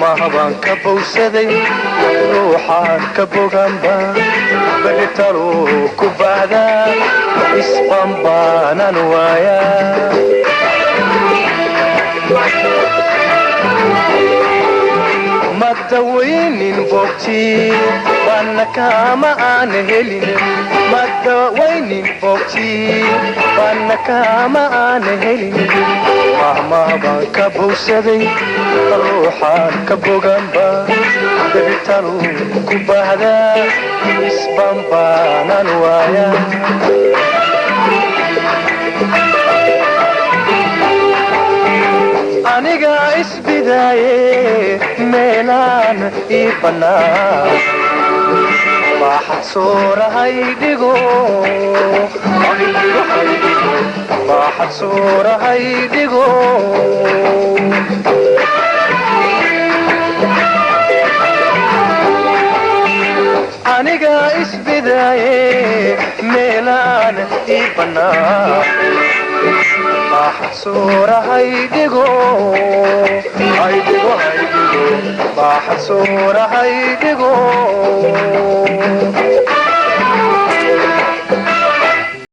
mahmahaban ka bowsaday ruuxaan ka boganba berritalo ku baahdaa isqambaanan waayaa madawaynin bogtii waana kama aan helin madawaynin bogtii waana kama aan helin mahmahaban ka bowsaday ruuxaan ka boganba berritalo ku baahdaa isqambaanan waayaa aniga isbidaaye meelaan ii bannaan baaxad suurahay dhigo baaxad suurahay dhigo aniga isbidaaye meelaan ii bannaan بحصورة هيدقو هيدقو هيدقو بحصورة هيدقو